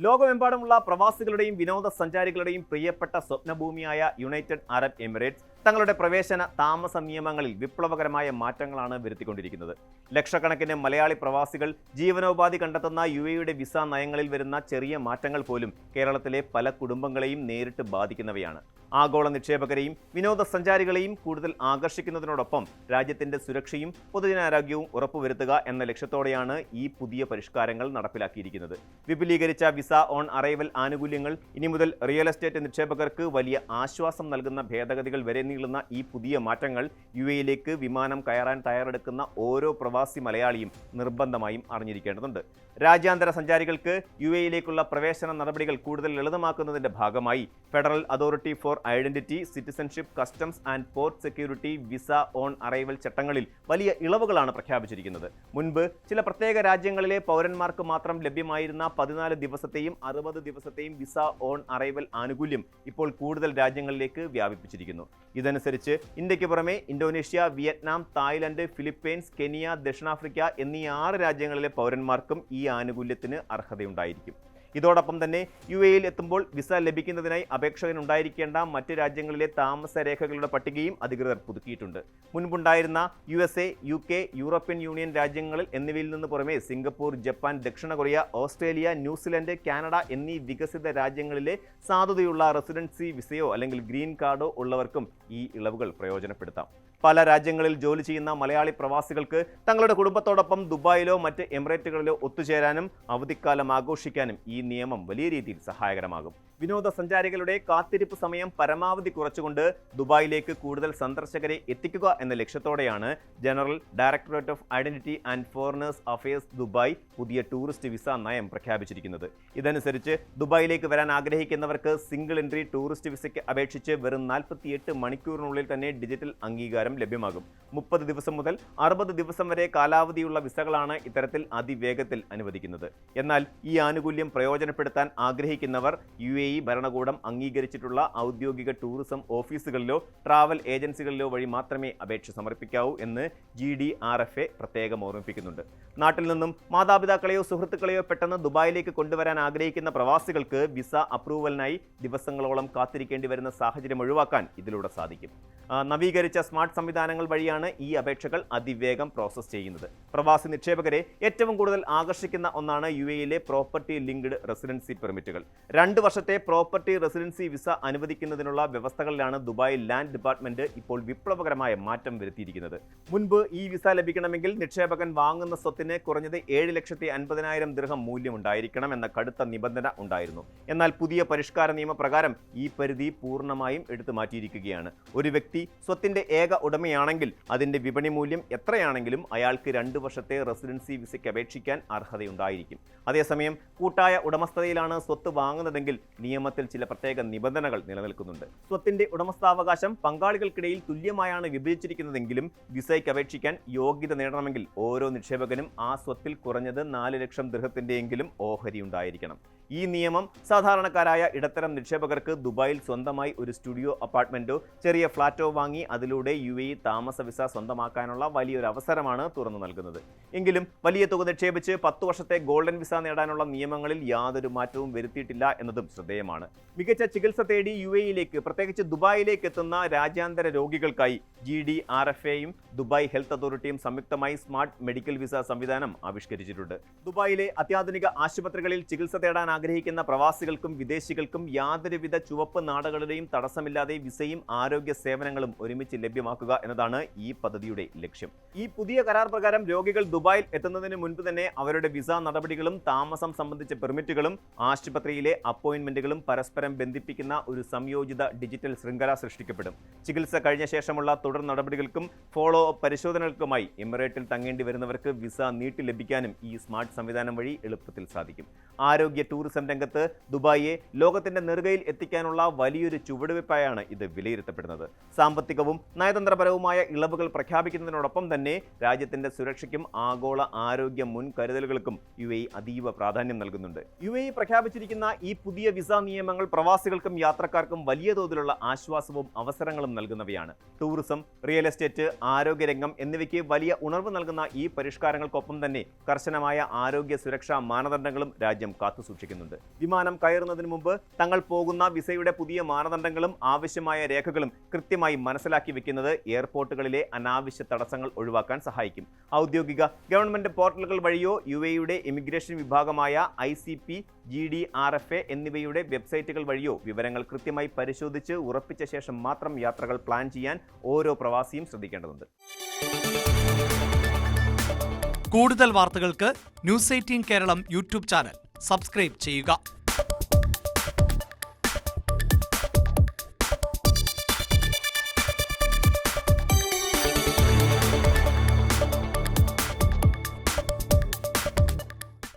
ലോകമെമ്പാടുമുള്ള പ്രവാസികളുടെയും വിനോദസഞ്ചാരികളുടെയും പ്രിയപ്പെട്ട സ്വപ്നഭൂമിയായ United Arab Emirates തങ്ങളുടെ പ്രവേശന താമസ നിയമങ്ങളിൽ വിപ്ലവകരമായ മാറ്റങ്ങളാണ് വരുത്തിക്കൊണ്ടിരിക്കുന്നത്. ലക്ഷക്കണക്കിന് മലയാളി പ്രവാസികൾ ജീവനോപാധി കണ്ടെത്തുന്ന യുടെ വിസ നയങ്ങളിൽ വരുന്ന ചെറിയ മാറ്റങ്ങൾ പോലും കേരളത്തിലെ പല കുടുംബങ്ങളെയും നേരിട്ട് ബാധിക്കുന്നവയാണ്. ആഗോള നിക്ഷേപകരെയും വിനോദസഞ്ചാരികളെയും കൂടുതൽ ആകർഷിക്കുന്നതിനോടൊപ്പം രാജ്യത്തിന്റെ സുരക്ഷയും പൊതുജനാരോഗ്യവും ഉറപ്പുവരുത്തുക എന്ന ലക്ഷ്യത്തോടെയാണ് ഈ പുതിയ പരിഷ്കാരങ്ങൾ നടപ്പിലാക്കിയിരിക്കുന്നത്. വിപുലീകരിച്ച വിസ ഓൺ അറൈവൽ ആനുകൂല്യങ്ങൾ, ഇനി മുതൽ റിയൽ എസ്റ്റേറ്റ് നിക്ഷേപകർക്ക് വലിയ ആശ്വാസം നൽകുന്ന ഭേദഗതികൾ വരെ നീളുന്ന ഈ പുതിയ മാറ്റങ്ങൾ യിലേക്ക് വിമാനം കയറാൻ തയ്യാറെടുക്കുന്ന ഓരോ പ്രവാസി മലയാളിയും നിർബന്ധമായും അറിഞ്ഞിരിക്കേണ്ടതുണ്ട്. രാജ്യാന്തര സഞ്ചാരികൾക്ക് യിലേക്കുള്ള പ്രവേശന നടപടികൾ കൂടുതൽ ലളിതമാക്കുന്നതിന്റെ ഭാഗമായി federal authority four identity, citizenship, customs and port security, visa on arrival ചട്ടങ്ങളിൽ വലിയ ഇളവുകളാണ് പ്രഖ്യാപിച്ചിരിക്കുന്നത്. മുൻപ് ചില പ്രത്യേക രാജ്യങ്ങളിലെ പൗരന്മാർക്ക് മാത്രം ലഭ്യമായിരുന്ന 14 ദിവസത്തെയും 60 ദിവസത്തെയും വിസ ഓൺ അറൈവൽ ആനുകൂല്യം ഇപ്പോൾ കൂടുതൽ രാജ്യങ്ങളിലേക്ക് വ്യാപിപ്പിച്ചിരിക്കുന്നു. ഇതനുസരിച്ച് ഇന്ത്യക്ക് പുറമെ Indonesia, Vietnam, Thailand, Philippines, Kenya, ദക്ഷിണാഫ്രിക്ക എന്നീ 6 രാജ്യങ്ങളിലെ പൗരന്മാർക്കും ഈ ആനുകൂല്യത്തിന് അർഹതയുണ്ടായിരിക്കും. ഇതോടൊപ്പം തന്നെ യിൽ എത്തുമ്പോൾ വിസ ലഭിക്കുന്നതിനായി അപേക്ഷകനുണ്ടായിരിക്കേണ്ട മറ്റ് രാജ്യങ്ങളിലെ താമസ രേഖകളുടെ പട്ടികയും അധികൃതർ പുതുക്കിയിട്ടുണ്ട്. മുൻപുണ്ടായിരുന്ന USA, UK, യൂറോപ്യൻ യൂണിയൻ രാജ്യങ്ങളിൽ എന്നിവയിൽ നിന്ന് പുറമെ സിംഗപ്പൂർ, ജപ്പാൻ, ദക്ഷിണ കൊറിയ, ഓസ്ട്രേലിയ, ന്യൂസിലൻഡ്, കാനഡ എന്നീ വികസിത രാജ്യങ്ങളിലെ സാധുതയുള്ള റെസിഡൻസി വിസയോ അല്ലെങ്കിൽ ഗ്രീൻ കാർഡോ ഉള്ളവർക്കും ഈ ഇളവുകൾ പ്രയോജനപ്പെടുത്താം. പല രാജ്യങ്ങളിൽ ജോലി ചെയ്യുന്ന മലയാളി പ്രവാസികൾക്ക് തങ്ങളുടെ കുടുംബത്തോടൊപ്പം ദുബായിലോ മറ്റ് എമിറേറ്റുകളിലോ ഒത്തുചേരാനും അവധിക്കാലം ആഘോഷിക്കാനും ഈ നിയമം വലിയ രീതിയിൽ സഹായകരമാകും. വിനോദസഞ്ചാരികളുടെ കാത്തിരിപ്പ് സമയം പരമാവധി കുറച്ചുകൊണ്ട് ദുബായിലേക്ക് കൂടുതൽ സന്ദർശകരെ എത്തിക്കുക എന്ന ലക്ഷ്യത്തോടെയാണ് general directorate of identity and foreigners affairs Dubai പുതിയ ടൂറിസ്റ്റ് വിസ നയം പ്രഖ്യാപിച്ചിരിക്കുന്നത്. ഇതനുസരിച്ച് ദുബായിലേക്ക് വരാൻ ആഗ്രഹിക്കുന്നവർക്ക് സിംഗിൾ എൻട്രി ടൂറിസ്റ്റ് വിസയ്ക്ക് അപേക്ഷിച്ച് വെറും 48 മണിക്കൂറിനുള്ളിൽ തന്നെ ഡിജിറ്റൽ അംഗീകാരം ലഭ്യമാകും. 30 ദിവസം മുതൽ 60 ദിവസം വരെ കാലാവധിയുള്ള വിസകളാണ് ഇത്തരത്തിൽ അതിവേഗത്തിൽ അനുവദിക്കുന്നത്. എന്നാൽ ഈ ആനുകൂല്യം പ്രയോജനപ്പെടുത്താൻ ആഗ്രഹിക്കുന്നവർ ഭരണകൂടം അംഗീകരിച്ചിട്ടുള്ള ഔദ്യോഗിക ടൂറിസം ഓഫീസുകളിലോ ട്രാവൽ ഏജൻസികളിലോ വഴി മാത്രമേ അപേക്ഷ സമർപ്പിക്കാവൂ എന്ന് GDRFA പ്രത്യേകം ഓർമ്മിപ്പിക്കുന്നുണ്ട്. നാട്ടിൽ നിന്നും മാതാപിതാക്കളെയോ സുഹൃത്തുക്കളെയോ പെട്ടെന്ന് ദുബായിലേക്ക് കൊണ്ടുവരാൻ ആഗ്രഹിക്കുന്ന പ്രവാസികൾക്ക് വിസ അപ്രൂവലിനായി ദിവസങ്ങളോളം കാത്തിരിക്കേണ്ടി വരുന്ന സാഹചര്യം ഒഴിവാക്കാൻ ഇതിലൂടെ സാധിക്കും. നവീകരിച്ച സ്മാർട്ട് സംവിധാനങ്ങൾ വഴിയാണ് ഈ അപേക്ഷകൾ അതിവേഗം പ്രോസസ് ചെയ്യുന്നത്. പ്രവാസി നിക്ഷേപകരെ ഏറ്റവും കൂടുതൽ ആകർഷിക്കുന്ന ഒന്നാണ് യിലെ പ്രോപ്പർട്ടി ലിങ്ക്ഡ് റെസിഡൻസി പെർമിറ്റുകൾ. 2 വർഷത്തെ പ്രോപ്പർട്ടി റെസിഡൻസി വിസ അനുവദിക്കുന്നതിനുള്ള വ്യവസ്ഥകളിലാണ് ദുബായ് ലാൻഡ് ഡിപ്പാർട്ട്മെന്റ് ഇപ്പോൾ വിപ്ലവകരമായ മാറ്റം വരുത്തിയിരിക്കുന്നത്. മുൻപ് ഈ വിസ ലഭിക്കണമെങ്കിൽ നിക്ഷേപകൻ വാങ്ങുന്ന സ്വത്തിന് കുറഞ്ഞത് 7,50,000 ദിർഹം മൂല്യം ഉണ്ടായിരിക്കണം എന്ന കടുത്ത നിബന്ധന ഉണ്ടായിരുന്നു. എന്നാൽ പുതിയ പരിഷ്കാര നിയമപ്രകാരം ഈ പരിധി പൂർണ്ണമായും എടുത്തു മാറ്റിയിരിക്കുകയാണ്. ഒരു വ്യക്തി സ്വത്തിന്റെ ഏക ഉടമയാണെങ്കിൽ അതിന്റെ വിപണി മൂല്യം എത്രയാണെങ്കിലും അയാൾക്ക് 2 വർഷത്തെ റെസിഡൻസി വിസയ്ക്ക് അപേക്ഷിക്കാൻ അർഹതയുണ്ടായിരിക്കും. അതേസമയം കൂട്ടായ ഉടമസ്ഥതയിലാണ് സ്വത്ത് വാങ്ങുന്നതെങ്കിൽ നിയമത്തിൽ ചില പ്രത്യേക നിബന്ധനകൾ നിലനിൽക്കുന്നുണ്ട്. സ്വത്തിന്റെ ഉടമസ്ഥാവകാശം പങ്കാളികൾക്കിടയിൽ തുല്യമായാണ് വിഭജിച്ചിരിക്കുന്നതെങ്കിലും വിസയ്ക്ക് അപേക്ഷിക്കാൻ യോഗ്യത നേടണമെങ്കിൽ ഓരോ നിക്ഷേപകനും ആ സ്വത്തിൽ കുറഞ്ഞത് 4 ലക്ഷം ദിർഹത്തിന്റെയെങ്കിലും ഓഹരി ഉണ്ടായിരിക്കണം. ഈ നിയമം സാധാരണക്കാരായ ഇടത്തരം നിക്ഷേപകർക്ക് ദുബായിൽ സ്വന്തമായി ഒരു സ്റ്റുഡിയോ അപ്പാർട്ട്മെന്റോ ചെറിയ ഫ്ളാറ്റോ വാങ്ങി അതിലൂടെ താമസ വിസ സ്വന്തമാക്കാനുള്ള വലിയൊരു അവസരമാണ് തുറന്നു നൽകുന്നത്. എങ്കിലും വലിയ തുക നിക്ഷേപിച്ച് 10 വർഷത്തെ ഗോൾഡൻ വിസ നേടാനുള്ള നിയമങ്ങളിൽ യാതൊരു മാറ്റവും വരുത്തിയിട്ടില്ല എന്നതും ശ്രദ്ധേയമാണ്. മികച്ച ചികിത്സ തേടി യിലേക്ക് പ്രത്യേകിച്ച് ദുബായിലേക്ക് എത്തുന്ന രാജ്യാന്തര രോഗികൾക്കായി GDRFAയും ദുബായ് ഹെൽത്ത് അതോറിറ്റിയും സംയുക്തമായി സ്മാർട്ട് മെഡിക്കൽ വിസ സംവിധാനം ആവിഷ്കരിച്ചിട്ടുണ്ട്. ദുബായിലെ അത്യാധുനിക ആശുപത്രികളിൽ ചികിത്സ തേടാൻ ആഗ്രഹിക്കുന്ന പ്രവാസികൾക്കും വിദേശികൾക്കും യാതൊരുവിധ ചുവപ്പ് നാടകളുടെയും തടസ്സമില്ലാതെ വിസയും ആരോഗ്യ സേവനങ്ങളും ഒരുമിച്ച് ലഭ്യമാക്കുക എന്നതാണ് ഈ പദ്ധതിയുടെ ലക്ഷ്യം. ഈ പുതിയ കരാർ പ്രകാരം രോഗികൾ ദുബായിൽ എത്തുന്നതിന് മുൻപ് തന്നെ അവരുടെ വിസ നടപടികളും താമസം സംബന്ധിച്ച പെർമിറ്റുകളും ആശുപത്രിയിലെ അപ്പോയിന്റ്മെന്റുകളും പരസ്പരം ബന്ധിപ്പിക്കുന്ന ഒരു സംയോജിത ഡിജിറ്റൽ ശൃംഖല സൃഷ്ടിക്കപ്പെടും. ചികിത്സ കഴിഞ്ഞ ശേഷമുള്ള തുടർ നടപടികൾക്കും ഫോളോ അപ്പ് പരിശോധനകൾക്കുമായി എമിറേറ്റിൽ തങ്ങേണ്ടി വരുന്നവർക്ക് വിസ നീട്ടി ലഭിക്കാനും ഈ സ്മാർട്ട് സംവിധാനം വഴി എളുപ്പത്തിൽ സാധിക്കും. ആരോഗ്യ ടൂറിസം രംഗത്ത് ദുബായിയെ ലോകത്തിന്റെ നെറുകയിൽ എത്തിക്കാനുള്ള വലിയൊരു ചുവടുവയ്പായാണ് ഇത് വിലയിരുത്തപ്പെടുന്നത്. സാമ്പത്തികവും നയതന്ത്രപരവുമായ ഇളവുകൾ പ്രഖ്യാപിക്കുന്നതിനോടൊപ്പം തന്നെ രാജ്യത്തിന്റെ സുരക്ഷയ്ക്കും ആഗോള ആരോഗ്യ മുൻകരുതലുകൾക്കും അതീവ പ്രാധാന്യം നൽകുന്നുണ്ട്. പ്രഖ്യാപിച്ചിരിക്കുന്ന ഈ പുതിയ വിസ നിയമങ്ങൾ പ്രവാസികൾക്കും യാത്രക്കാർക്കും വലിയ തോതിലുള്ള ആശ്വാസവും അവസരങ്ങളും നൽകുന്നവയാണ്. ടൂറിസം, റിയൽ എസ്റ്റേറ്റ്, ആരോഗ്യരംഗം എന്നിവയ്ക്ക് വലിയ ഉണർവ് നൽകുന്ന ഈ പരിഷ്കാരങ്ങൾക്കൊപ്പം തന്നെ കർശനമായ ആരോഗ്യ സുരക്ഷാ മാനദണ്ഡങ്ങളും രാജ്യം കാത്തുസൂക്ഷിക്കുന്നു. ലഭിക്കുന്നുണ്ട്. വിമാനം കയറുന്നതിന് മുമ്പ് തങ്ങൾ പോകുന്ന വിസയുടെ പുതിയ മാനദണ്ഡങ്ങളും ആവശ്യമായ രേഖകളും കൃത്യമായി മനസ്സിലാക്കി വെക്കുന്നത് എയർപോർട്ടുകളിലെ അനാവശ്യ തടസ്സങ്ങൾ ഒഴിവാക്കാൻ സഹായിക്കും. ഔദ്യോഗിക ഗവൺമെന്റ് പോർട്ടലുകൾ വഴിയോ UAEയുടെ ഇമിഗ്രേഷൻ വിഭാഗമായ ICP, GDRFA എന്നിവയുടെ വെബ്സൈറ്റുകൾ വഴിയോ വിവരങ്ങൾ കൃത്യമായി പരിശോധിച്ച് ഉറപ്പിച്ച ശേഷം മാത്രം യാത്രകൾ പ്ലാൻ ചെയ്യാൻ ഓരോ പ്രവാസിയും ശ്രദ്ധിക്കേണ്ടതുണ്ട്. കൂടുതൽ വാർത്തകൾക്ക് News 18 Keralam YouTube channel subscribe ചെയ്യുക.